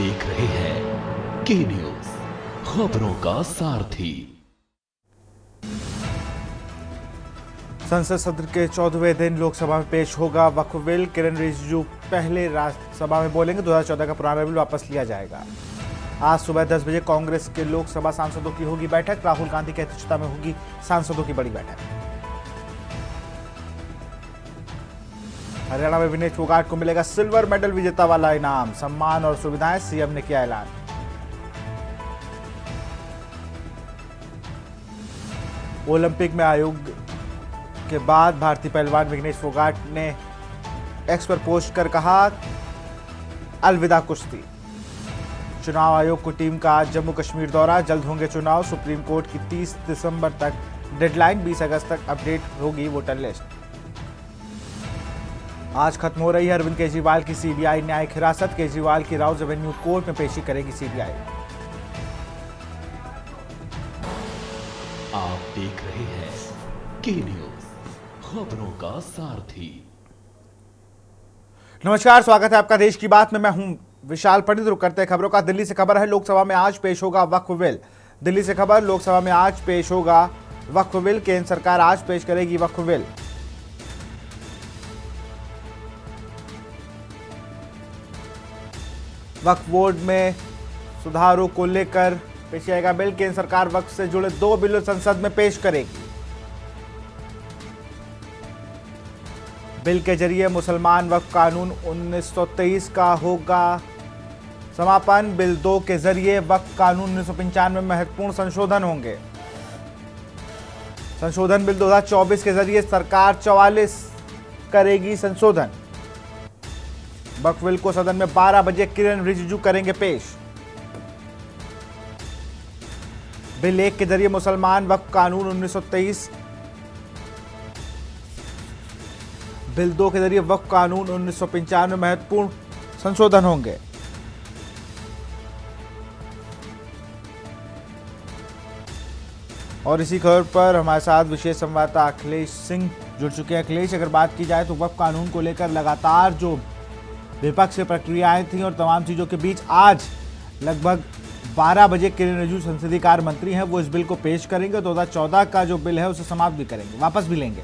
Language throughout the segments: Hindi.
देख रहे हैं के न्यूज, खबरों का सारथी। संसद सत्र के 14वें दिन लोकसभा में पेश होगा वक्फ बिल। किरण रिजिजू पहले राज्यसभा में बोलेंगे। 2014 का पुराना बिल वापस लिया जाएगा। आज सुबह 10 बजे कांग्रेस के लोकसभा सांसदों की होगी बैठक। राहुल गांधी की अध्यक्षता में होगी सांसदों की बड़ी बैठक। हरियाणा में विनेश फोगाट को मिलेगा सिल्वर मेडल विजेता वाला इनाम। सम्मान और सुविधाएं, सीएम ने किया ऐलान। ओलंपिक में आयोग के बाद भारतीय पहलवान विनेश फोगाट ने एक्स पर पोस्ट कर कहा, अलविदा कुश्ती। चुनाव आयोग को टीम का आज जम्मू कश्मीर दौरा। जल्द होंगे चुनाव। सुप्रीम कोर्ट की 30 दिसंबर तक डेडलाइन। 20 अगस्त तक अपडेट होगी वोटर लिस्ट। आज खत्म हो रही है अरविंद केजरीवाल की सीबीआई न्यायिक हिरासत। केजरीवाल की राउज एवेन्यू कोर्ट में पेशी करेगी सीबीआई। आप देख रहे हैं के न्यूज, खबरों का सारथी। नमस्कार, स्वागत है आपका देश की बात में। मैं हूं विशाल पंडित। रुक करते हैं खबरों का। दिल्ली से खबर है, लोकसभा में आज पेश होगा वक्फ बिल। दिल्ली से खबर, लोकसभा में आज पेश होगा वक्फ बिल। केंद्र सरकार आज पेश करेगी वक्फ बिल। वक्फ बोर्ड में सुधारों को लेकर पेश आएगा बिल। केंद्र सरकार वक्फ से जुड़े 2 बिल संसद में पेश करेगी। बिल के जरिए मुसलमान वक्फ कानून 1923 का होगा समापन। बिल 2 के जरिए वक्फ कानून 1995 में महत्वपूर्ण संशोधन होंगे। संशोधन बिल 2024 के जरिए सरकार 44 करेगी संशोधन। वक्फ बिल को सदन में 12 बजे किरण रिजिजू करेंगे पेश। बिल 1 के जरिए मुसलमान वक्फ कानून 1923, बिल 2 के जरिए वक्फ कानून 1995 में महत्वपूर्ण संशोधन होंगे। और इसी खबर पर हमारे साथ विशेष संवाददाता अखिलेश सिंह जुड़ चुके हैं। अखिलेश, अगर बात की जाए तो वक्फ कानून को लेकर लगातार जो विपक्ष से प्रक्रियाएं थी और तमाम चीजों के बीच आज लगभग 12 बजे किरण रिजिजू संसदीय कार्य मंत्री हैं, वो इस बिल को पेश करेंगे। 2014 का जो बिल है उसे समाप्त भी करेंगे, वापस भी लेंगे।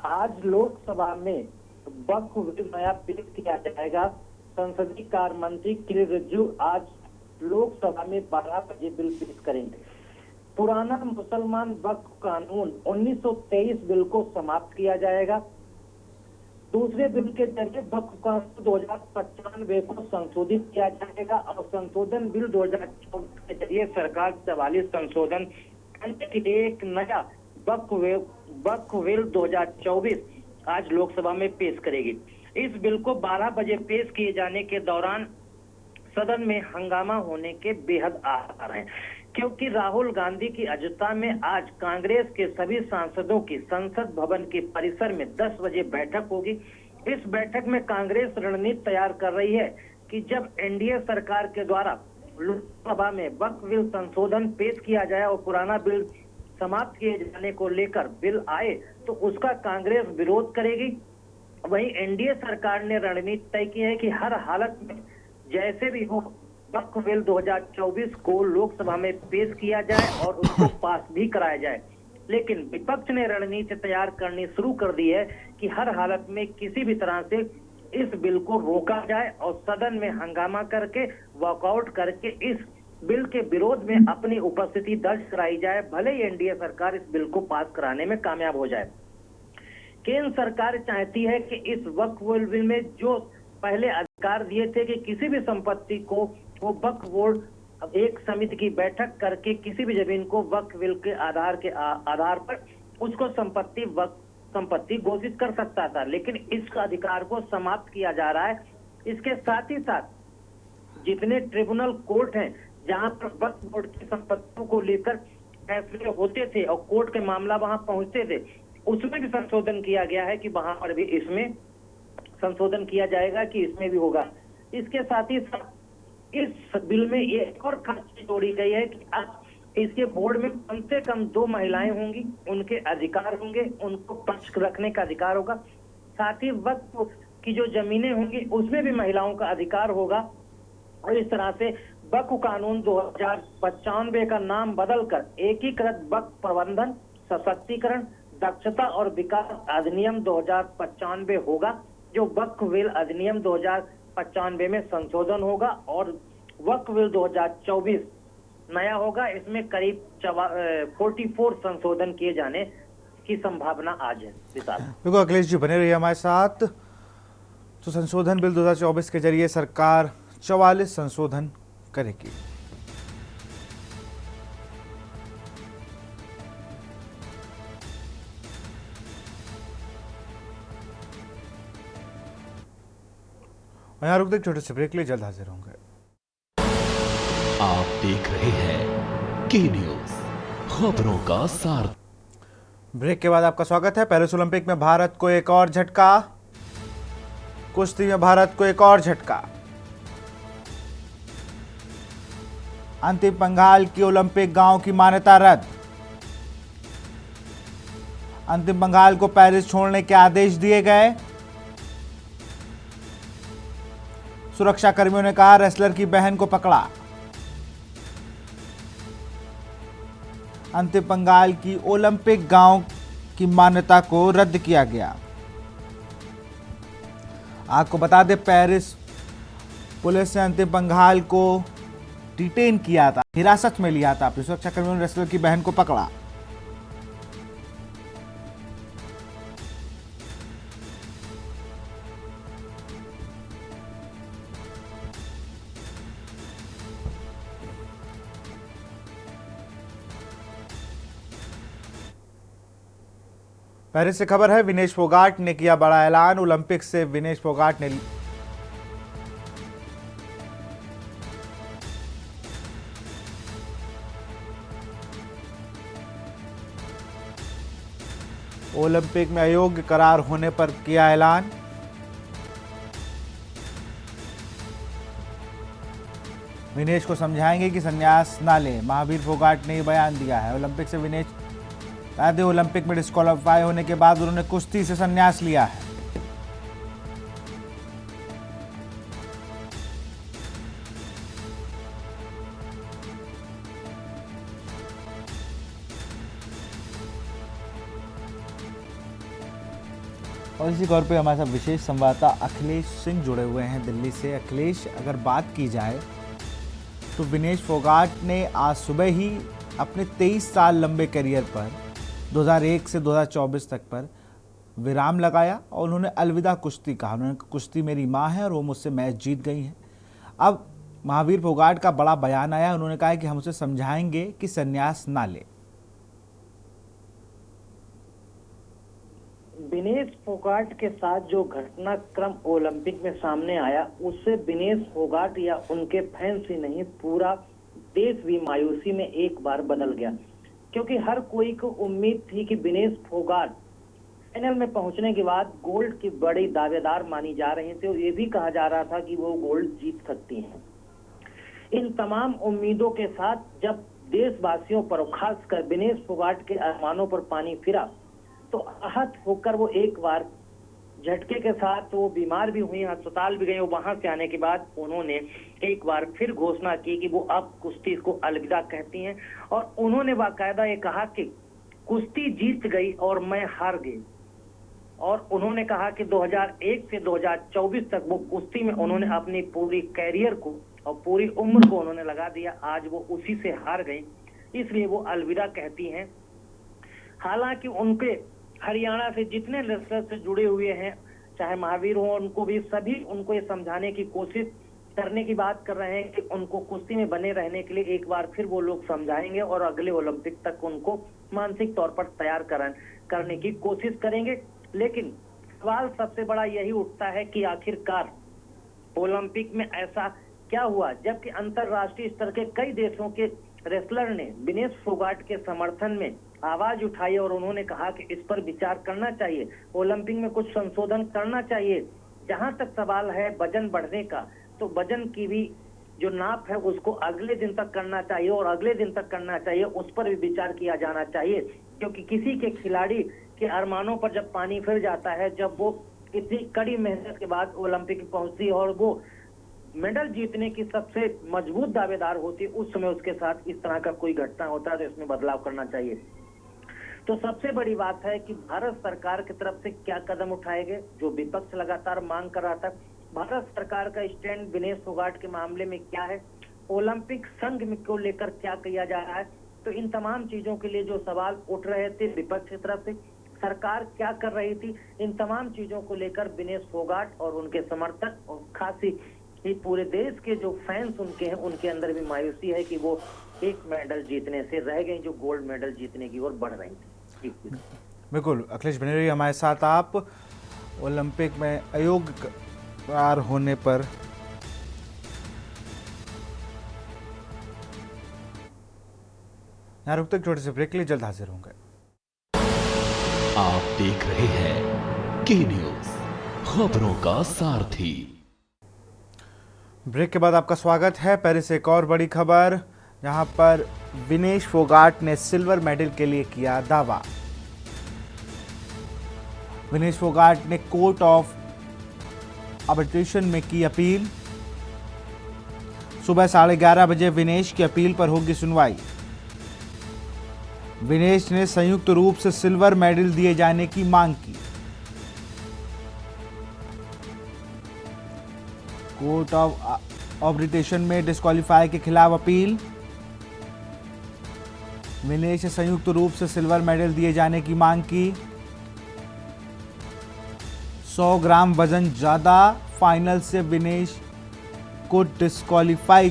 आज लोकसभा में वक्फ बिल नया पेश किया जाएगा। संसदीय कार्य मंत्री किरण रिजिजू आज लोकसभा में 12 बजे बिल पेश करेंगे। पुराना मुसलमान वक्फ कानून 1923 बिल को समाप्त किया जाएगा। दूसरे बिल के जरिए वक्फ कानून 2095 को संशोधित किया जाएगा और संशोधन बिल 2024 के जरिए सरकार 44 संशोधन एक नया वक्फ बिल 2024 आज लोकसभा में पेश करेगी। इस बिल को 12 बजे पेश किए जाने के दौरान सदन में हंगामा होने के बेहद आसार हैं, क्योंकि राहुल गांधी की अध्यक्षता में आज कांग्रेस के सभी सांसदों की संसद भवन के परिसर में 10 बजे बैठक होगी। इस बैठक में कांग्रेस रणनीति तैयार कर रही है कि जब एनडीए सरकार के द्वारा लोकसभा में वक्फ बिल संशोधन पेश किया जाए और पुराना बिल समाप्त किए जाने को लेकर बिल आए तो उसका कांग्रेस विरोध करेगी। वहीं एनडीए सरकार ने रणनीति तय की है कि हर हालत में जैसे भी हो वक्फ बिल 2024 को लोकसभा में पेश किया जाए और उसको पास भी कराया जाए। लेकिन विपक्ष ने रणनीति तैयार करनी शुरू कर दी है कि हर हालत में किसी भी तरह से इस बिल को रोका जाए और सदन में हंगामा करके वॉकआउट करके इस बिल के विरोध में अपनी उपस्थिति दर्ज कराई जाए, भले ही एनडीए सरकार इस बिल को पास कराने में कामयाब हो जाए। केंद्र सरकार चाहती है कि इस वक्फ बिल में जो पहले अधिकार दिए थे कि किसी भी संपत्ति को वो वक्फ बोर्ड एक समिति की बैठक करके किसी भी जमीन को वक्फ बिल के आधार पर उसको संपत्ति घोषित कर सकता था, लेकिन इस अधिकार को समाप्त किया जा रहा है। इसके साथ ही साथ जितने ट्रिब्यूनल कोर्ट हैं जहां पर वक्फ बोर्ड की संपत्तियों को लेकर फैसले होते थे और कोर्ट के मामला वहां पहुंचते थे, उसमें भी संशोधन किया गया है कि वहां पर भी इसमें संशोधन किया जाएगा कि इसमें भी होगा। इसके साथ ही साथ इस बिल में एक और खास चीज जोड़ी गई है कि अब इसके बोर्ड में कम से कम 2 महिलाएं होंगी, उनके अधिकार होंगे, उनको पक्ष रखने का अधिकार होगा। साथ ही वक्फ की जो जमीनें होंगी उसमें भी महिलाओं का अधिकार होगा। और इस तरह से वक्फ कानून 2095 का नाम बदलकर एकीकृत वक्फ प्रबंधन, सशक्तिकरण, दक्षता और विकास अधिनियम 2095 होगा, जो वक्फ विल अधिनियम 2095 में संशोधन होगा। और वक्फ विल 2024 नया होगा। इसमें करीब 44 संशोधन किए जाने की संभावना आज है। बिल्कुल अखिलेश जी बने रहिए हमारे साथ। तो संशोधन बिल 2024 के जरिए सरकार 44 संशोधन करेगी। यहाँ रुक दे, छोटे से ब्रेक लिए जल्द हाजिर होंगे। आप देख रहे हैं के न्यूज, खबरों का सार। ब्रेक के बाद आपका स्वागत है। पेरिस ओलंपिक में भारत को एक और झटका, कुश्ती में भारत को एक और झटका। अंतिम बंगाल की ओलंपिक गांव की मान्यता रद्द। अंतिम बंगाल को पेरिस छोड़ने के आदेश दिए गए। सुरक्षा कर्मियों ने कहा रेसलर की बहन को पकड़ा। अंतिम बंगाल की ओलंपिक गांव की मान्यता को रद्द किया गया। आपको बता दें, पेरिस पुलिस ने अंतिम बंगाल को डिटेन किया था, हिरासत में लिया था। अपनी सुरक्षा कर्मियों ने रेसलर की बहन को पकड़ा। पेरिस से खबर है, विनेश फोगाट ने किया बड़ा ऐलान। ओलंपिक से विनेश फोगाट ने ओलंपिक में अयोग्य करार होने पर किया ऐलान। विनेश को समझाएंगे कि संन्यास ना ले, महावीर फोगाट ने यह बयान दिया है। ओलंपिक से विनेश आधे ओलंपिक में डिस्क्वालीफाई होने के बाद उन्होंने कुश्ती से संन्यास लिया है। और इसी तौर पे हमारे साथ विशेष संवाददाता अखिलेश सिंह जुड़े हुए हैं दिल्ली से। अखिलेश, अगर बात की जाए तो विनेश फोगाट ने आज सुबह ही अपने 23 साल लंबे करियर पर 2001 से 2024 तक पर विराम लगाया और उन्होंने अलविदा कुश्ती कहा। उन्होंने कुश्ती मेरी माँ है और वो मुझसे मैच जीत गई है। अब महावीर फोगाट का बड़ा बयान आया। उन्होंने कहा है कि हम उसे समझाएंगे कि संन्यास ना ले। विनेश फोगाट के साथ जो घटनाक्रम ओलंपिक में सामने आया, उससे विनेश फोगाट या उनके फैंस ही नहीं, पूरा देश भी मायूसी में एक बार बदल गया। क्योंकि हर कोई को उम्मीद थी कि विनेश फोगाट फाइनल में पहुंचने के बाद गोल्ड की बड़ी दावेदार मानी जा रही थी और ये भी कहा जा रहा था कि वो गोल्ड जीत सकती हैं। इन तमाम उम्मीदों के साथ जब देशवासियों पर, खासकर विनेश फोगाट के अरमानों पर पानी फिरा, तो आहत होकर वो एक बार झटके के साथ वो बीमार भी हुई, अस्पताल भी गई। वहां से आने के बाद उन्होंने एक बार फिर घोषणा की कि वो अब कुश्ती को अलविदा कहती हैं। और उन्होंने बाकायदा ये कहा कि कुश्ती जीत गई और मैं हार गई। और उन्होंने कहा कि 2001 से 2024 तक वो कुश्ती में उन्होंने अपनी पूरी कैरियर को और पूरी उम्र को उन्होंने लगा दिया। आज वो उसी से हार गई, इसलिए वो अलविदा कहती हैं। हालांकि उनके हरियाणा से जितने रेसलर से जुड़े हुए हैं, चाहे महावीर हो, उनको भी सभी उनको ये समझाने की कोशिश करने की बात कर रहे हैं कि उनको कुश्ती में बने रहने के लिए एक बार फिर वो लोग समझाएंगे और अगले ओलंपिक तक उनको मानसिक तौर पर तैयार करने की कोशिश करेंगे। लेकिन सवाल सबसे बड़ा यही उठता है कि आखिरकार ओलंपिक में ऐसा क्या हुआ, जबकि अंतरराष्ट्रीय स्तर के कई देशों के रेसलर ने विनेश फोगाट के समर्थन में आवाज उठाई और उन्होंने कहा कि इस पर विचार करना चाहिए, ओलंपिक में कुछ संशोधन करना चाहिए। जहां तक सवाल है वजन बढ़ने का, तो वजन की भी जो नाप है उसको अगले दिन तक करना चाहिए और अगले दिन तक करना चाहिए, उस पर भी विचार किया जाना चाहिए। क्योंकि किसी के खिलाड़ी के अरमानों पर जब पानी फिर जाता है, जब वो इतनी कड़ी मेहनत के बाद ओलंपिक पहुंचती और वो मेडल जीतने की सबसे मजबूत दावेदार होती, उस समय उसके साथ इस तरह का कोई घटना होता है तो इसमें बदलाव करना चाहिए। तो सबसे बड़ी बात है कि भारत सरकार की तरफ से क्या कदम उठाए गए, जो विपक्ष लगातार मांग कर रहा था। भारत सरकार का स्टैंड विनेश फोगाट के मामले में क्या है, ओलंपिक संघ को लेकर क्या किया जा रहा है, तो इन तमाम चीजों के लिए जो सवाल उठ रहे थे विपक्ष की तरफ से, सरकार क्या कर रही थी, इन तमाम चीजों को लेकर विनेश फोगाट और उनके समर्थक और खासी ही पूरे देश के जो फैंस उनके हैं, उनके अंदर भी मायूसी है कि वो एक मेडल जीतने से रह गई, जो गोल्ड मेडल जीतने की ओर बढ़ रही थी। बिल्कुल, अखिलेश बने रहिए हमारे साथ। आप ओलंपिक में अयोग्य करार होने पर यहाँ रुकते छोटे से ब्रेक के लिए जल्द हाजिर होंगे। आप देख रहे हैं के न्यूज, खबरों का सारथी। ब्रेक के बाद आपका स्वागत है। पहले से एक और बड़ी खबर, जहां पर विनेश फोगाट ने सिल्वर मेडल के लिए किया दावा। विनेश फोगाट ने कोर्ट ऑफ आर्बिट्रेशन में की अपील। सुबह 11:30 बजे विनेश की अपील पर होगी सुनवाई। विनेश ने संयुक्त रूप से सिल्वर मेडल दिए जाने की मांग की। कोर्ट ऑफ आर्बिट्रेशन में डिस्क्वालीफाई के खिलाफ अपील। विनेश ने संयुक्त रूप से सिल्वर मेडल दिए जाने की मांग की। 100 ग्राम वजन ज्यादा फाइनल से विनेश को डिस्क्वालीफाई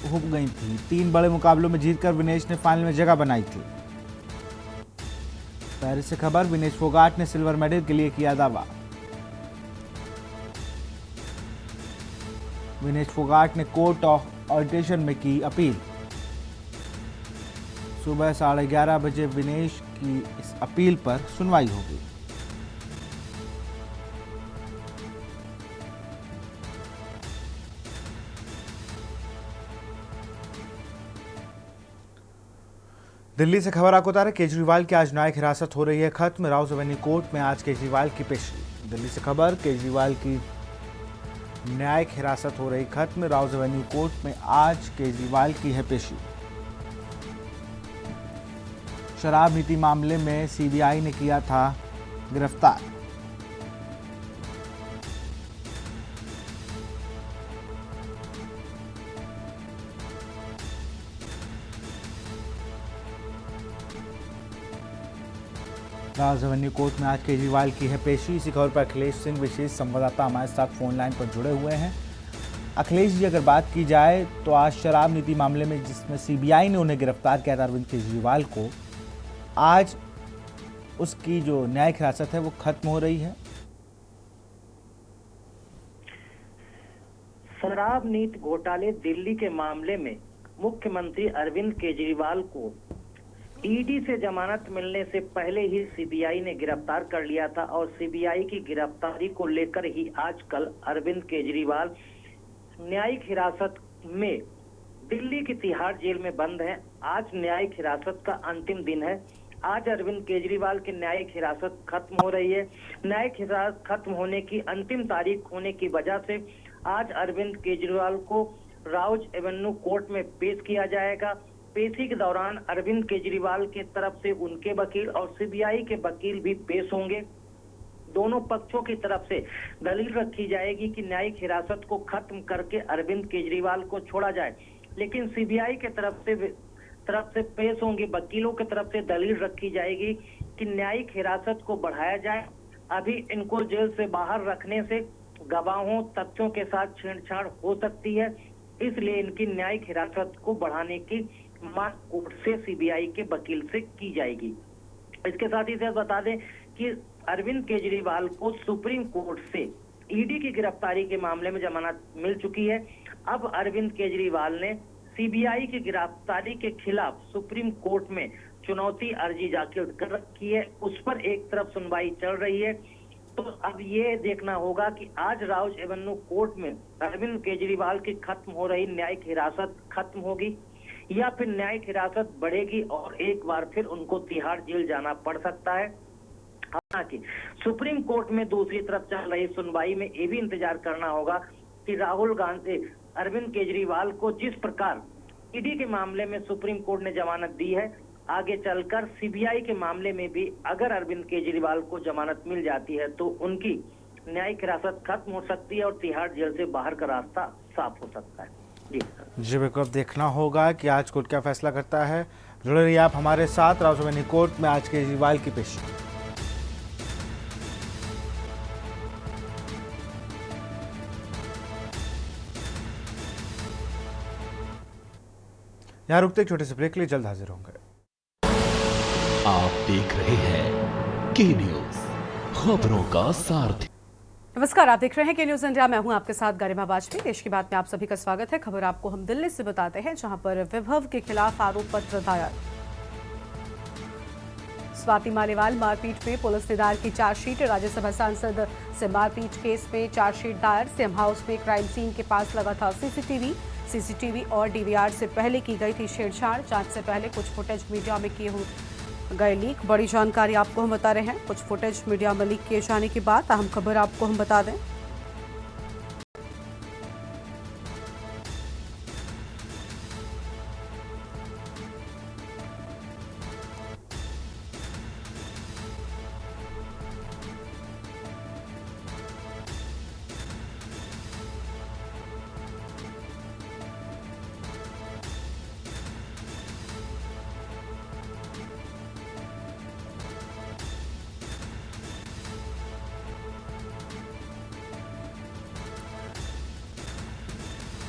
हो गई थी। 3 बड़े मुकाबलों में जीतकर विनेश ने फाइनल में जगह बनाई थी। पेरिस से खबर, विनेश फोगाट ने सिल्वर मेडल के लिए किया दावा। विनेश फोगाट ने कोर्ट ऑफ आर्बिट्रेशन में की अपील। सुबह 11:30 बजे विनेश की इस अपील पर सुनवाई होगी। दिल्ली से खबर आपको बता रहे, केजरीवाल की आज न्यायिक हिरासत हो रही है खत्म। राउज एवेन्यू कोर्ट में आज केजरीवाल की पेशी। दिल्ली से खबर, केजरीवाल की न्यायिक हिरासत हो रही खत्म। राउज एवेन्यू कोर्ट में आज केजरीवाल की है पेशी। शराब नीति मामले में सीबीआई ने किया था गिरफ्तार। राउज एवेन्यू कोर्ट में आज केजरीवाल की है पेशी। इसी खबर पर अखिलेश सिंह विशेष संवाददाता हमारे साथ फोन लाइन पर जुड़े हुए हैं। अखिलेश जी, अगर बात की जाए तो आज शराब नीति मामले में जिसमें सीबीआई ने उन्हें गिरफ्तार किया था अरविंद केजरीवाल को, आज उसकी जो न्यायिक हिरासत है वो खत्म हो रही है। शराब नीति घोटाले दिल्ली के मामले में मुख्यमंत्री अरविंद केजरीवाल को ईडी से जमानत मिलने से पहले ही सीबीआई ने गिरफ्तार कर लिया था और सीबीआई की गिरफ्तारी को लेकर ही आजकल अरविंद केजरीवाल न्यायिक हिरासत में दिल्ली की तिहाड़ जेल में बंद हैं। आज न्यायिक हिरासत का अंतिम दिन है। आज अरविंद केजरीवाल की न्यायिक हिरासत खत्म हो रही है। न्यायिक हिरासत खत्म होने की अंतिम तारीख होने की वजह से आज अरविंद केजरीवाल को राउज एवेन्यू कोर्ट में पेश किया जाएगा। पेशी के दौरान अरविंद केजरीवाल के तरफ से उनके वकील और सीबीआई के वकील भी पेश होंगे। दोनों पक्षों की तरफ से दलील रखी जाएगी कि न्यायिक हिरासत को खत्म करके अरविंद केजरीवाल को छोड़ा जाए, लेकिन सीबीआई के तरफ से पेश होंगे वकीलों की तरफ से दलील रखी जाएगी कि न्यायिक हिरासत को बढ़ाया जाए। अभी इनको जेल से बाहर रखने से गवाहों तथ्यों के साथ छेड़छाड़ हो सकती है, इसलिए इनकी न्यायिक हिरासत को बढ़ाने की मांग कोर्ट से सीबीआई के वकील से की जाएगी। इसके साथ ही बता दें कि अरविंद केजरीवाल को सुप्रीम कोर्ट से ईडी की गिरफ्तारी के मामले में जमानत मिल चुकी है। अब अरविंद केजरीवाल ने सीबीआई की गिरफ्तारी के खिलाफ सुप्रीम कोर्ट में चुनौती अर्जी दाखिल कर रखी है। उस पर एक तरफ सुनवाई चल रही है, तो अब ये देखना होगा कि आज राउज एवेन्यू कोर्ट में अरविंद केजरीवाल की खत्म हो रही न्यायिक हिरासत खत्म होगी या फिर न्यायिक हिरासत बढ़ेगी और एक बार फिर उनको तिहाड़ जेल जाना पड़ सकता है। हालांकि सुप्रीम कोर्ट में दूसरी तरफ चल रही सुनवाई में ये भी इंतजार करना होगा कि राहुल गांधी अरविंद केजरीवाल को जिस प्रकार ईडी के मामले में सुप्रीम कोर्ट ने जमानत दी है, आगे चलकर सीबीआई के मामले में भी अगर अरविंद केजरीवाल को जमानत मिल जाती है तो उनकी न्यायिक हिरासत खत्म हो सकती है और तिहाड़ जेल से बाहर का रास्ता साफ हो सकता है। जी बिल्कुल, अब देखना होगा कि आज कोर्ट क्या फैसला करता है। जुड़े रहिए आप हमारे साथ। रावसभा कोर्ट में आज केजरीवाल की पेशी। यहाँ रुकते एक छोटे से ब्रेक के लिए, जल्द हाजिर होंगे। आप देख रहे हैं के न्यूज, खबरों का सारथी। नमस्कार, आप देख रहे हैं के न्यूज इंडिया। मैं हूं आपके साथ गरिमा वाजपेयी। देश की बात में आप सभी का स्वागत है। खबर आपको हम दिल्ली से बताते हैं, जहां पर विभव के खिलाफ आरोप पत्र दायर। स्वाति मालीवाल मारपीट में पुलिस ने दायर की चार्जशीट। राज्यसभा सांसद से मारपीट केस में चार्जशीट दायर। सीएम हाउस में क्राइम सीन के पास लगा था सीसीटीवी और डीवीआर से पहले की गई थी छेड़छाड़। जांच से पहले कुछ फुटेज मीडिया में किए गए लीक। बड़ी जानकारी आपको हम बता रहे हैं। कुछ फुटेज मीडिया में लीक किए जाने के बाद अहम खबर आपको हम बता दें।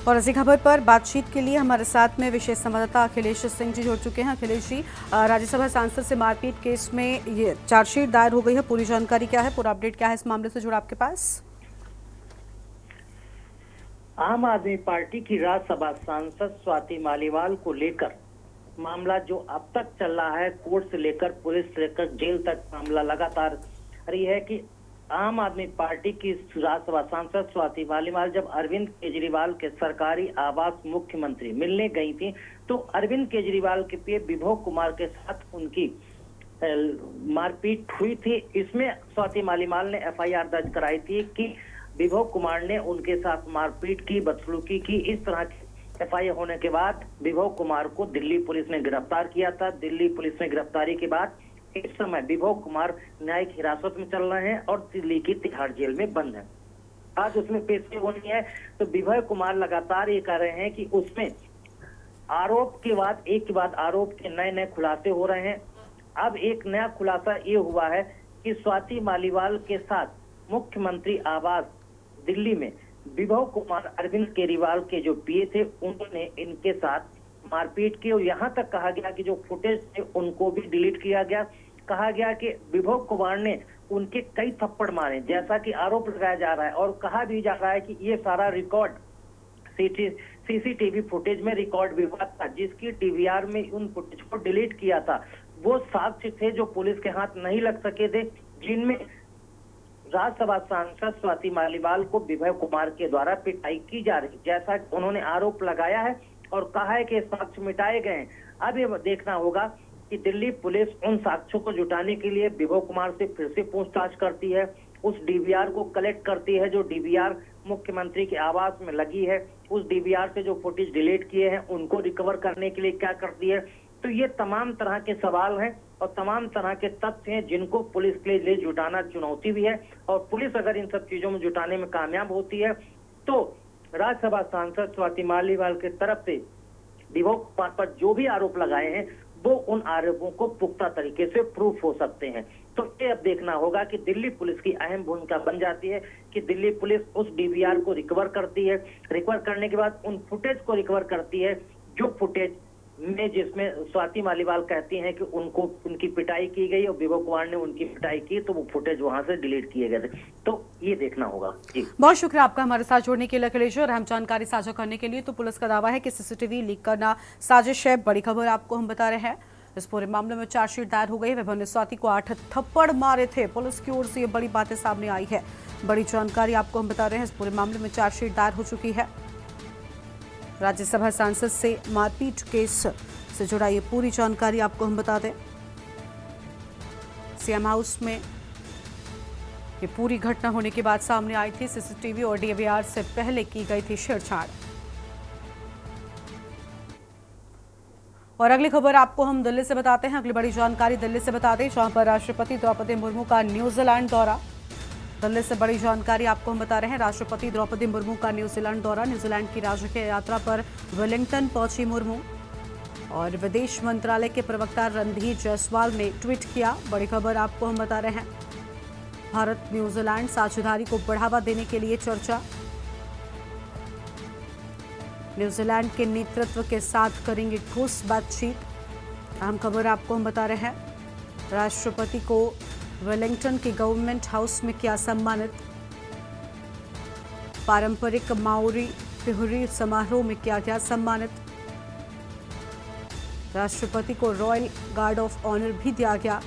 और इसी खबर पर बातचीत के लिए हमारे साथ में विशेष संवाददाता अखिलेश सिंह जी जुड़ चुके हैं। अखिलेश जी, राज्यसभा सांसद से मारपीट केस में ये चार्जशीट दायर हो गई है, पूरी जानकारी क्या है, पूरा अपडेट क्या है इस मामले से जुड़ा आपके पास? आम आदमी पार्टी की राज्यसभा सांसद स्वाति मालीवाल को लेकर मामला जो अब तक चल रहा है, कोर्ट से लेकर पुलिस से लेकर जेल तक मामला लगातार रही है कि आम आदमी पार्टी की राज्यसभा सांसद स्वाति मालीवाल जब अरविंद केजरीवाल के सरकारी आवास मुख्यमंत्री मिलने गई थी तो अरविंद केजरीवाल के पे विभव कुमार के साथ उनकी मारपीट हुई थी। इसमें स्वाति मालीवाल ने एफआईआर दर्ज कराई थी कि विभव कुमार ने उनके साथ मारपीट की, बदसलूकी की। इस तरह की एफआईआर होने के बाद विभव कुमार को दिल्ली पुलिस ने गिरफ्तार किया था। दिल्ली पुलिस ने गिरफ्तारी के बाद इस समय विभव कुमार न्यायिक हिरासत में चल रहे हैं और दिल्ली की तिहाड़ जेल में बंद है। आज उसमें पेशी होनी है तो विभव कुमार लगातार ये कह रहे हैं कि उसमें आरोप के बाद एक के बाद आरोप के नए नए खुलासे हो रहे हैं। अब एक नया खुलासा ये हुआ है कि स्वाति मालीवाल के साथ मुख्यमंत्री आवास दिल्ली में विभव कुमार अरविंद केजरीवाल के जो पीए थे उन्होंने इनके साथ मारपीट की और यहाँ तक कहा गया कि जो फुटेज थे उनको भी डिलीट किया गया। कहा गया कि विभव कुमार ने उनके कई थप्पड़ मारे जैसा कि आरोप लगाया जा रहा है और कहा भी जा रहा है कि ये सारा रिकॉर्ड सीसीटीवी फुटेज में रिकॉर्ड भी हुआ था, जिसकी डीवीआर में उन फुटेज को डिलीट किया था। वो साक्ष्य थे जो पुलिस के हाथ नहीं लग सके थे, जिनमें राज्यसभा सांसद स्वाति मालीवाल को विभव कुमार के द्वारा पिटाई की जा रही, जैसा उन्होंने आरोप लगाया है और कहा है कि साक्ष्य मिटाए गए हैं। अब ये देखना होगा कि दिल्ली पुलिस उन साक्ष्यों को जुटाने के लिए विभव कुमार से फिर से पूछताछ करती है, उस डीवीआर को कलेक्ट करती है जो डीवीआर मुख्यमंत्री के आवास में लगी है, उस डीवीआर से जो फुटेज डिलीट किए हैं उनको रिकवर करने के लिए क्या करती है। तो ये तमाम तरह के सवाल हैं और तमाम तरह के तथ्य हैं जिनको पुलिस के लिए जुटाना चुनौती भी है और पुलिस अगर इन सब चीजों में जुटाने में कामयाब होती है तो राज्यसभा सांसद स्वाति मालीवाल की तरफ से विभव कुमार पर जो भी आरोप लगाए हैं वो उन आरोपों को पुख्ता तरीके से प्रूफ हो सकते हैं। तो ये अब देखना होगा कि दिल्ली पुलिस की अहम भूमिका बन जाती है कि दिल्ली पुलिस उस डीवीआर को रिकवर करती है, रिकवर करने के बाद उन फुटेज को रिकवर करती है जो फुटेज में जिसमें स्वाति मालीवाल कहती हैं कि उनको उनकी पिटाई की गई और विभव कुमार ने उनकी पिटाई की तो वो फुटेज वहां से डिलीट किए गए थे। तो ये देखना होगा। जी बहुत शुक्रिया आपका हमारे साथ जुड़ने के लिए अखिलेश और अहम जानकारी साझा करने के लिए। तो पुलिस का दावा है कि सीसीटीवी लीक करना साजिश है। बड़ी खबर आपको हम बता रहे हैं। इस पूरे मामले में चार्जशीट दायर हो गई है। विभव ने स्वाति को 8 थप्पड़ मारे थे। पुलिस की ओर से ये बड़ी बातें सामने आई है। बड़ी जानकारी आपको हम बता रहे हैं। इस पूरे मामले में चार्जशीट दायर हो चुकी है। राज्यसभा सांसद से मारपीट केस से जुड़ा ये पूरी जानकारी आपको हम बता दें। सीएम हाउस में ये पूरी घटना होने के बाद सामने आई थी। सीसीटीवी और डीवीआर से पहले की गई थी छेड़छाड़। और अगली खबर आपको हम दिल्ली से बताते हैं। अगली बड़ी जानकारी दिल्ली से बताते हैं, जहां पर राष्ट्रपति द्रौपदी मुर्मू का न्यूजीलैंड दौरा। दिल्ली से बड़ी जानकारी आपको हम बता रहे हैं। राष्ट्रपति द्रौपदी मुर्मू का न्यूजीलैंड दौरा। न्यूजीलैंड की राजकीय यात्रा पर वेलिंगटन पहुंची मुर्मू। और विदेश मंत्रालय के प्रवक्ता रणधीर जायसवाल ने ट्वीट किया। बड़ी खबर आपको हम बता रहे हैं। भारत न्यूजीलैंड साझेदारी को बढ़ावा देने के लिए चर्चा। न्यूजीलैंड के नेतृत्व के साथ करेंगे ठोस बातचीत। अहम खबर आपको हम बता रहे हैं। राष्ट्रपति को वेलिंगटन के गवर्नमेंट हाउस में किया सम्मानित। पारंपरिक माओरी पिहुरी समारोह में किया गया सम्मानित। राष्ट्रपति को रॉयल गार्ड ऑफ ऑनर भी दिया गया।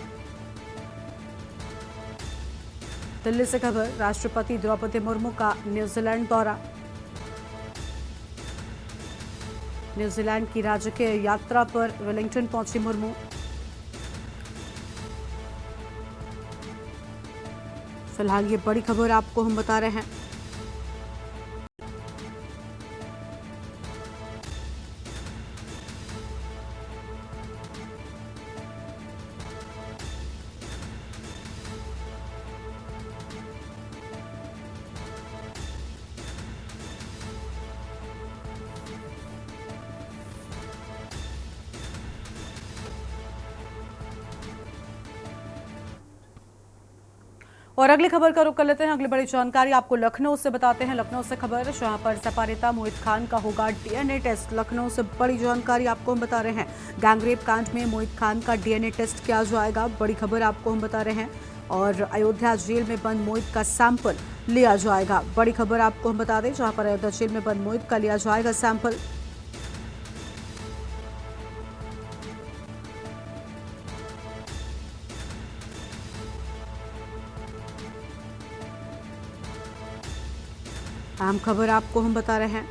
दिल्ली से खबर, राष्ट्रपति द्रौपदी मुर्मू का न्यूजीलैंड दौरा। न्यूजीलैंड की राजकीय यात्रा पर वेलिंगटन पहुंची मुर्मू। फिलहाल ये बड़ी खबर आपको हम बता रहे हैं। और अगली खबर का रुख कर लेते हैं। अगली बड़ी जानकारी आपको लखनऊ से बताते हैं। लखनऊ से खबर, जहां पर सपा नेता मोहित खान का होगा डीएनए टेस्ट। लखनऊ से बड़ी जानकारी आपको हम बता रहे हैं। गैंगरेप कांड में मोहित खान का डीएनए टेस्ट किया जाएगा। बड़ी खबर आपको हम बता रहे हैं। और अयोध्या जेल में बंद मोहित का सैंपल लिया जाएगा। बड़ी खबर आपको हम बता दें, जहां पर अयोध्या जेल में बंद मोहित का लिया जाएगा सैंपल। अहम खबर आपको हम बता रहे हैं।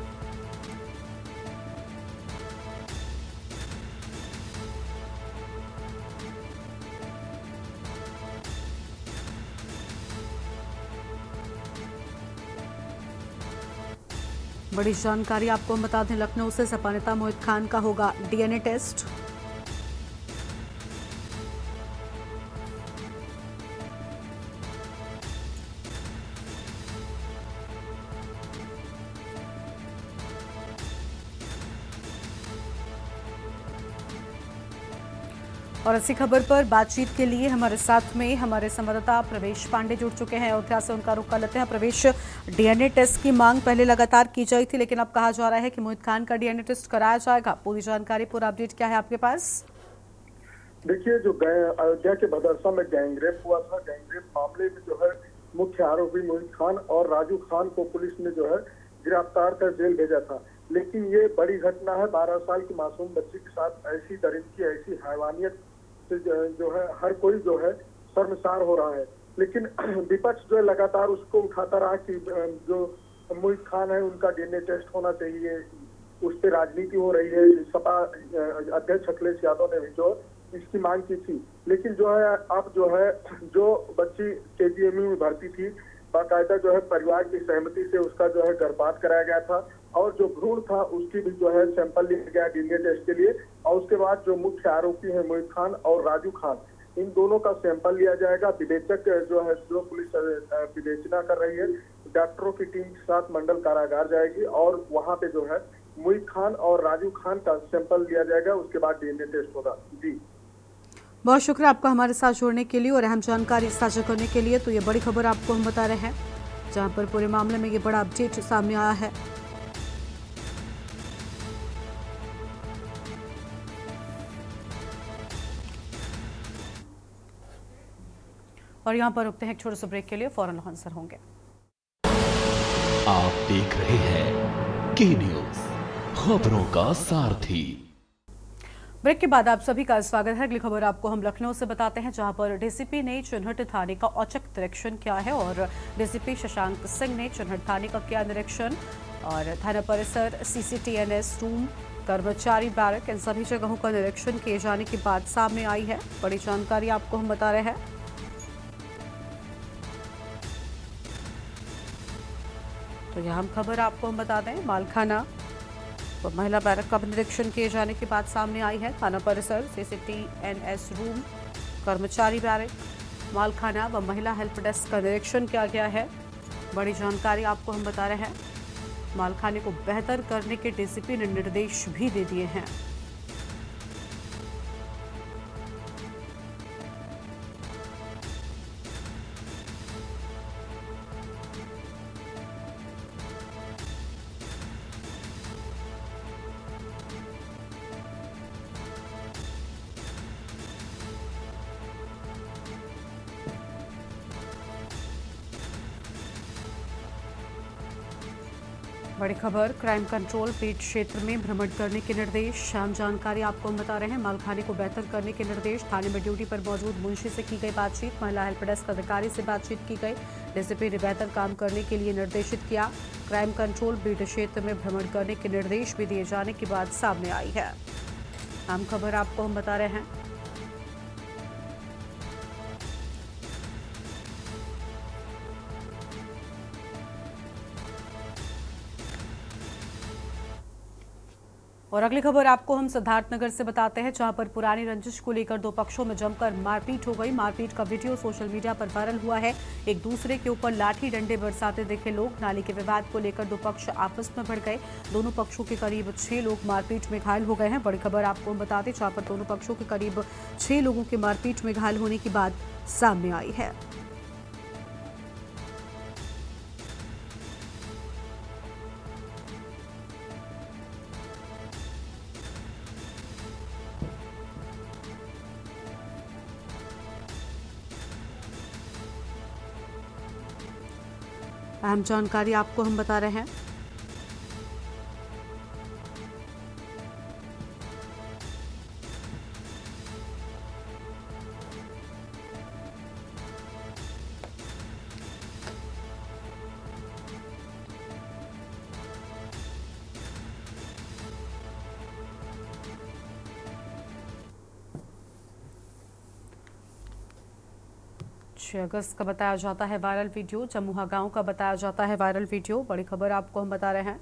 बड़ी जानकारी आपको हम बता दें। लखनऊ से सपा नेता मोहित खान का होगा डीएनए टेस्ट। और इसी खबर पर बातचीत के लिए हमारे साथ में हमारे संवाददाता प्रवेश पांडे जुड़ चुके हैं। अयोध्या से उनका रुख कर लेते हैं। प्रवेश, डीएनए टेस्ट की मांग पहले लगातार की जाई थी, लेकिन अब कहा जा रहा है कि मोहित खान का डीएनए टेस्ट कराया जाएगा। पूरी जानकारी, पूरा अपडेट क्या है आपके पास? देखिए, जो अयोध्या के भदरसा में गैंगरेप हुआ था, गैंगरेप मामले में जो है मुख्य आरोपी मोहित खान और राजू खान को पुलिस ने जो है गिरफ्तार कर जेल भेजा था। लेकिन ये बड़ी घटना है। 12 साल की मासूम बच्ची के साथ ऐसी दरिंदगी, ऐसी हैवानियत से जो है हर कोई जो है शर्मसार हो रहा है। लेकिन विपक्ष जो है लगातार उसको उठाता रहा कि जो मोहित खान है उनका डीएनए टेस्ट होना चाहिए। उस पर राजनीति हो रही है। सपा अध्यक्ष अखिलेश यादव ने भी जो इसकी मांग की थी। लेकिन जो है अब जो है जो बच्ची केजीएमयू में भर्ती थी, बाकायदा जो है परिवार की सहमति से उसका जो है गर्भपात कराया गया था। और जो भ्रूण था उसकी भी जो है सैंपल लिया गया डीएनए टेस्ट के लिए। और उसके बाद जो मुख्य आरोपी है मोहित खान और राजू खान, इन दोनों का सैंपल लिया जाएगा। विवेचक जो है, जो पुलिस विवेचना कर रही है, डॉक्टरों की टीम के साथ मंडल कारागार जाएगी और वहां पे जो है मोहित खान और राजू खान का सैंपल लिया जाएगा। उसके बाद डीएनए टेस्ट होगा। जी, बहुत शुक्रिया आपका हमारे साथ जुड़ने के लिए और अहम जानकारी साझा करने के लिए। तो ये बड़ी खबर आपको हम बता रहे हैं, जहां पर पूरे मामले में ये बड़ा अपडेट सामने आया है। और यहां पर रुकते हैं एक छोटे से ब्रेक के लिए, फौरन आंसर होंगे। आप देख रहे हैं के न्यूज, खबरों का सारथी। ब्रेक के बाद आप सभी का स्वागत है। अगली खबर आपको हम लखनऊ से बताते हैं, जहां पर डीसीपी ने चिन्हट थाने का औचक निरीक्षण किया है। और डीसीपी शशांक सिंह ने चिन्हट थाने का किया निरीक्षण। और थाना परिसर, सीसीटीएनएस रूम, कर्मचारी बैरक, इन सभी जगहों का निरीक्षण किए जाने की बात सामने आई है। बड़ी जानकारी आपको हम बता रहे हैं। तो यह हम खबर आपको हम बता दें, मालखाना व महिला बैरक का निरीक्षण किए जाने की बात सामने आई है। थाना परिसर, CCTNS रूम, कर्मचारी बैरक, मालखाना व महिला हेल्प डेस्क का निरीक्षण किया गया है। बड़ी जानकारी आपको हम बता रहे हैं। मालखाने को बेहतर करने के DCP ने निर्देश भी दे दिए हैं। बड़ी खबर, क्राइम कंट्रोल पीट क्षेत्र में भ्रमण करने के निर्देश। शाम जानकारी आपको हम बता रहे हैं। मालखाने को बेहतर करने के निर्देश। थाने में ड्यूटी पर मौजूद मुंशी से की गई बातचीत। महिला हेल्प डेस्क अधिकारी से बातचीत की गई। DCP ने बेहतर काम करने के लिए निर्देशित किया। क्राइम कंट्रोल पीट क्षेत्र में भ्रमण करने के निर्देश भी दिए जाने की बात सामने आई है। आम खबर आपको हम बता रहे हैं। और अगली खबर आपको हम सिद्धार्थनगर से बताते हैं, जहां पर पुरानी रंजिश को लेकर दो पक्षों में जमकर मारपीट हो गई। मारपीट का वीडियो सोशल मीडिया पर वायरल हुआ है। एक दूसरे के ऊपर लाठी डंडे बरसाते देखे लोग। नाली के विवाद को लेकर दो पक्ष आपस में भिड़ गए। दोनों पक्षों के करीब 6 लोग मारपीट में घायल हो गए हैं। बड़ी खबर आपको हम बता दें, जहां पर दोनों पक्षों के करीब 6 लोगों के मारपीट में घायल होने की बात सामने आई है। अहम जानकारी आपको हम बता रहे हैं। अगस्त का बताया जाता है वायरल वीडियो। जमुहा गांव का बताया जाता है वायरल वीडियो। बड़ी खबर आपको हम बता रहे हैं।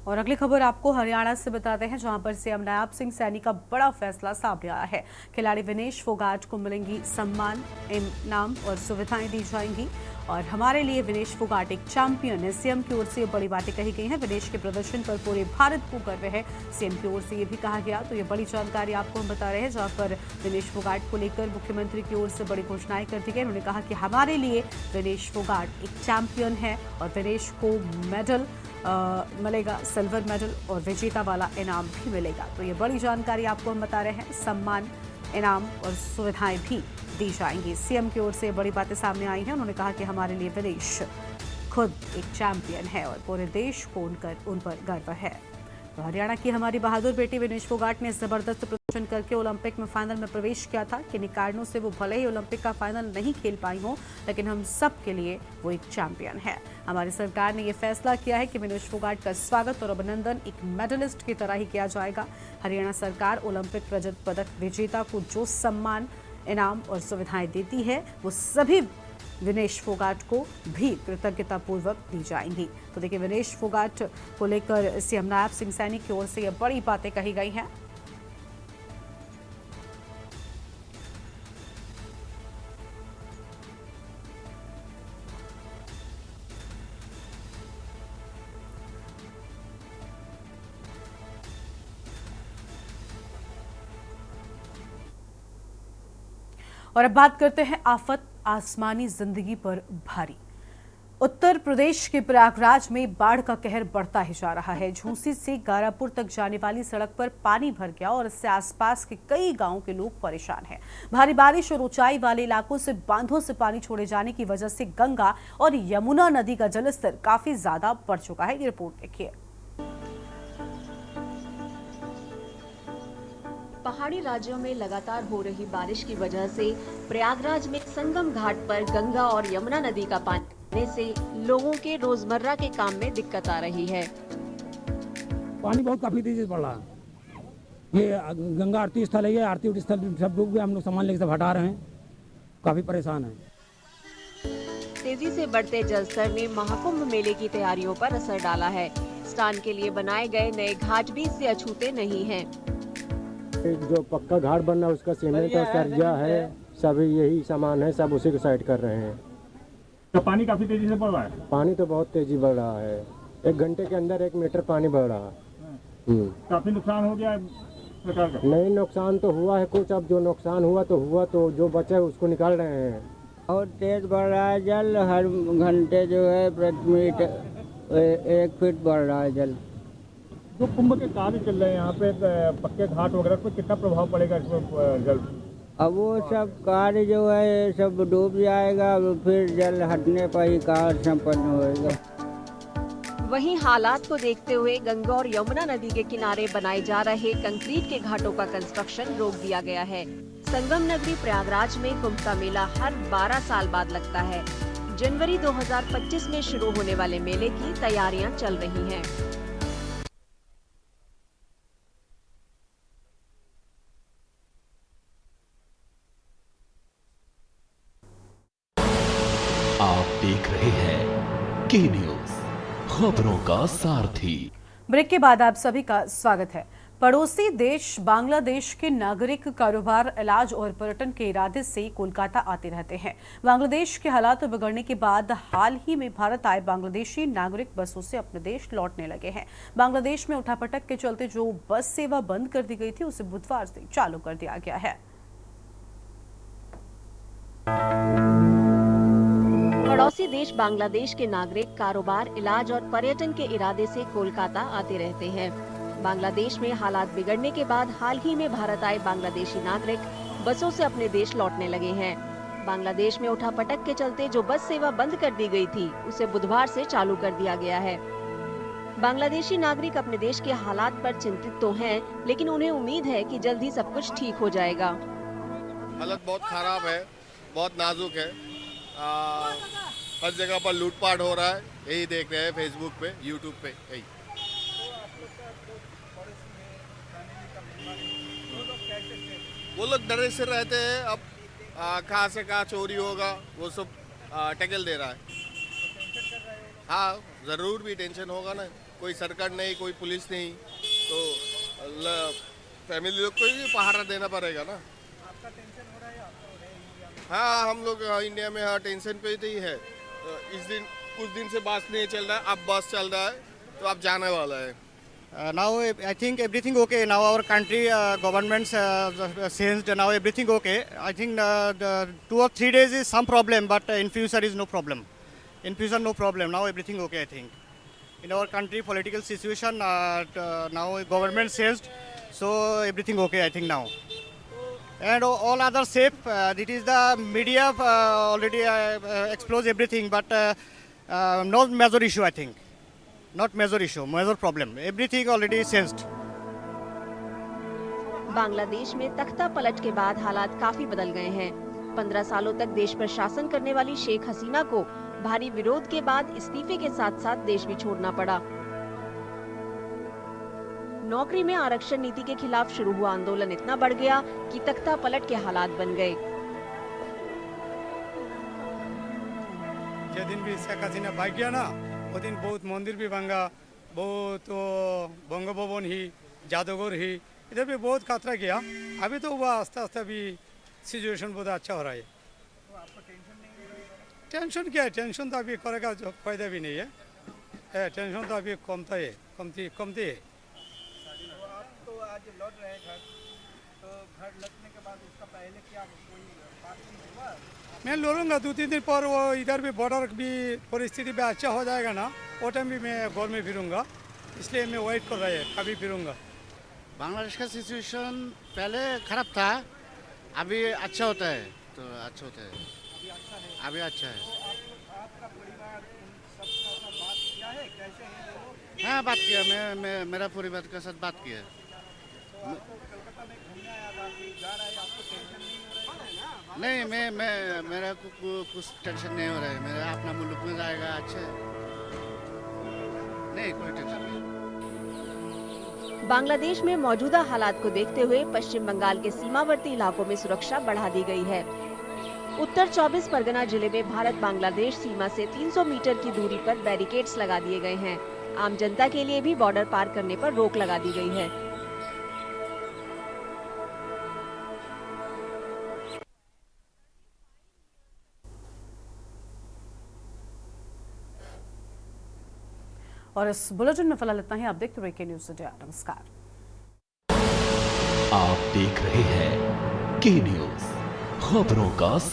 और अगली खबर आपको हरियाणा से बताते हैं, जहां पर CM नायब सिंह सैनी का बड़ा फैसला सामने आया है। खिलाड़ी विनेश फोगाट को मिलेंगी सम्मान, इनाम और सुविधाएं दी जाएंगी। और हमारे लिए विनेश फोगाट एक चैंपियन है, CM की ओर से बड़ी बातें कही गई हैं। विनेश के प्रदर्शन पर पूरे भारत को गर्व है, CM की ओर से ये भी कहा गया। तो ये बड़ी जानकारी आपको हम बता रहे हैं, जहां पर विनेश फोगाट को लेकर मुख्यमंत्री की ओर से बड़ी घोषणाएं कर दी गई। उन्होंने कहा कि हमारे लिए विनेश फोगाट एक चैंपियन है और विनेश को मेडल मिलेगा, सिल्वर मेडल और विजेता वाला इनाम भी मिलेगा। तो ये बड़ी जानकारी आपको हम बता रहे हैं। सम्मान, इनाम और सुविधाएं भी दी जाएंगी। CM की ओर से बड़ी बातें सामने आई हैं। उन्होंने कहा कि हमारे लिए विनेश खुद एक चैंपियन है और पूरे देश को उन पर गर्व है। तो हरियाणा की हमारी बहादुर बेटी विनेश फोगाट ने जबरदस्त प्रदर्शन करके ओलंपिक में फाइनल में प्रवेश किया था। किन्हीं कारणों से वो भले ही ओलंपिक का फाइनल नहीं खेल पाई हो, लेकिन हम सब के लिए वो एक चैंपियन है। हमारी सरकार ने ये फैसला किया है कि विनेश फोगाट का स्वागत और अभिनंदन एक मेडलिस्ट की तरह ही किया जाएगा। हरियाणा सरकार ओलंपिक रजत पदक विजेता को जो सम्मान, इनाम और सुविधाएं देती है, वो सभी विनेश फोगाट को भी कृतज्ञतापूर्वक दी जाएंगी। तो देखिए, विनेश फोगाट को लेकर CM नायब सिंह सैनी की ओर से ये बड़ी बातें कही गई हैं। और अब बात करते हैं आफत आसमानी जिंदगी पर भारी। उत्तर प्रदेश के प्रयागराज में बाढ़ का कहर बढ़ता ही जा रहा है। झूंसी से गारापुर तक जाने वाली सड़क पर पानी भर गया और इससे आसपास के कई गांवों के लोग परेशान हैं। भारी बारिश और ऊंचाई वाले इलाकों से बांधों से पानी छोड़े जाने की वजह से गंगा और यमुना नदी का जलस्तर काफी ज्यादा बढ़ चुका है। ये रिपोर्ट देखिए। पहाड़ी राज्यों में लगातार हो रही बारिश की वजह से प्रयागराज में संगम घाट पर गंगा और यमुना नदी का पानी से लोगों के रोजमर्रा के काम में दिक्कत आ रही है। पानी बहुत काफी तेजी से बढ़ रहा है। ये गंगा आरती स्थल है, ये आरती स्थल सब लोग भी हम लोग सामान लेकर सब हटा रहे हैं, काफी परेशान है। तेजी से बढ़ते जलस्तर ने महाकुंभ मेले की तैयारियों पर असर डाला है। स्नान के लिए बनाए गए नए घाट भी इससे अछूते नहीं हैं। जो पक्का घाट बनना है उसका सीमेंट और सरिया है, सभी यही सामान है, सब उसी को साइड कर रहे हैं। तो पानी काफी तेजी से बढ़ रहा है। पानी तो बहुत तेजी बढ़ रहा है, 1 घंटे के अंदर 1 मीटर पानी बढ़ रहा है। काफी नुकसान हो गया है सरकार का। नहीं, नुकसान तो हुआ है कुछ, अब जो नुकसान हुआ तो जो बचा है उसको निकाल रहे हैं। बहुत तेज बढ़ रहा है जल, हर घंटे जो है प्रति मिनट 1 फीट बढ़ रहा है जल। जो कुंभ के कार्य चल रहे हैं यहाँ पे, पक्के घाट वगैरह पर कितना प्रभाव पड़ेगा इसमें जल? अब वो सब कार्य जो है सब डूब जाएगा, फिर जल हटने पर ही कार्य संपन्न होएगा। वहीं हालात को देखते हुए गंगा और यमुना नदी के किनारे बनाए जा रहे कंक्रीट के घाटों का कंस्ट्रक्शन रोक दिया गया है। संगम नगरी प्रयागराज में कुंभ का मेला हर 12 साल बाद लगता है। जनवरी 2025 में शुरू होने वाले मेले की तैयारियां चल रही हैं। आप देख रहे हैं के न्यूज, खबरों का सारथी। ब्रेक के बाद आप सभी का स्वागत है। पड़ोसी देश बांग्लादेश के नागरिक कारोबार, इलाज और पर्यटन के इरादे से कोलकाता आते रहते हैं। बांग्लादेश के हालात बिगड़ने के बाद हाल ही में भारत आए बांग्लादेशी नागरिक बसों से अपने देश लौटने लगे हैं। बांग्लादेश में उठापटक के चलते जो बस सेवा बंद कर दी गई थी उसे बुधवार से चालू कर दिया गया है। पड़ोसी देश बांग्लादेश के नागरिक कारोबार, इलाज और पर्यटन के इरादे से कोलकाता आते रहते हैं। बांग्लादेश में हालात बिगड़ने के बाद हाल ही में भारत आए बांग्लादेशी नागरिक बसों से अपने देश लौटने लगे हैं। बांग्लादेश में उठापटक के चलते जो बस सेवा बंद कर दी गई थी उसे बुधवार से चालू कर दिया गया है। बांग्लादेशी नागरिक अपने देश के हालात पर चिंतित तो हैं, लेकिन उन्हें उम्मीद है कि जल्द ही सब कुछ ठीक हो जाएगा। हालत बहुत खराब है, बहुत नाजुक है। हर जगह पर लूटपाट हो रहा है, यही देख रहे हैं फेसबुक पे, यूट्यूब पे। यही वो लोग डरे से रहते हैं। अब कहाँ से कहाँ चोरी होगा वो सब टैकल दे रहा है। हाँ, ज़रूर भी टेंशन होगा ना। कोई सरकार नहीं, कोई पुलिस नहीं, तो फैमिली लोग को ही पहरा देना पड़ेगा ना। हाँ, हम लोग इंडिया में टेंशन पे ही है। कुछ दिन से बस नहीं चल रहा है, अब बस चल रहा है, तो अब जाने वाला है। Now I think everything okay. Now our country governments changed. Now everything okay. I think the 2 or 3 days is some problem, but in future is no problem. In future no problem. Now everything okay. I think in our country political situation now government changed, so everything okay. I think now. And all other safe. It is the media already exposed everything, but no major issue. I think not major issue, major problem. Everything already changed. Bangladesh में तख्ता पलट के बाद हालात काफी बदल गए हैं। 15 सालों तक देश पर शासन करने वाली शेख हसीना को भारी विरोध के बाद इस्तीफे के साथ साथ देश भी छोड़ना पड़ा। नौकरी में आरक्षण नीति के खिलाफ शुरू हुआ आंदोलन इतना बढ़ गया कि तख्ता पलट के हालात बन गए। जिस दिन भी शेख हसीना भाग गया ना, वो दिन बहुत मंदिर भी भांगा, बहुत बंग भवन ही, जादूगर ही, इधर भी बहुत खतरा किया। अभी तो हुआ आस्ते आस्ते भी सिचुएशन बहुत अच्छा हो रहा है। तो आपको टेंशन नहीं है? टेंशन क्या है? टेंशन तो अभी करेगा जो फायदा भी नहीं है। टेंशन तो अभी कमता है, कमती है। तो आप तो आज लौट रहे हैं घर, तो घर लौटने के बाद उसका पहले क्या कोई बात नहीं हुआ? मैं लड़ूंगा 2-3 दिन पर, वो इधर भी बॉर्डर भी परिस्थिति भी अच्छा हो जाएगा ना, वो टाइम भी मैं घर में फिरूंगा, इसलिए मैं वेट कर रहा है कभी फिरूंगा। बांग्लादेश का सिचुएशन पहले खराब था, अभी अच्छा होता है, तो अच्छा होता है, अभी अच्छा है। आपका परिवार सबका साथ बात किया है, कैसे हैं वो लोग? हाँ, बात किया, मैं मेरा परिवार के साथ बात किया। तो आपको कलकत्ता में घूमने आया था, जा रहा है, आपको टेंशन नहीं हो रहा है? नहीं मेरा कुछ टेंशन नहीं हो रहा है। मेरा अपना मुल्क में जाएगा अच्छा है। नहीं कोई टेंशन नहीं। बांग्लादेश में मौजूदा हालात को देखते हुए पश्चिम बंगाल के सीमावर्ती इलाकों में सुरक्षा बढ़ा दी गई है। उत्तर 24 परगना जिले में भारत बांग्लादेश सीमा से 300 मीटर की दूरी पर बैरिकेड्स लगा दिए गए हैं। आम जनता के लिए भी बॉर्डर पार करने पर रोक लगा दी गई है। और इस बुलेटिन में फिलहाल इतना ही। आप देखते रहिए न्यूज़ इंडिया। नमस्कार। आप देख रहे हैं के न्यूज, खबरों का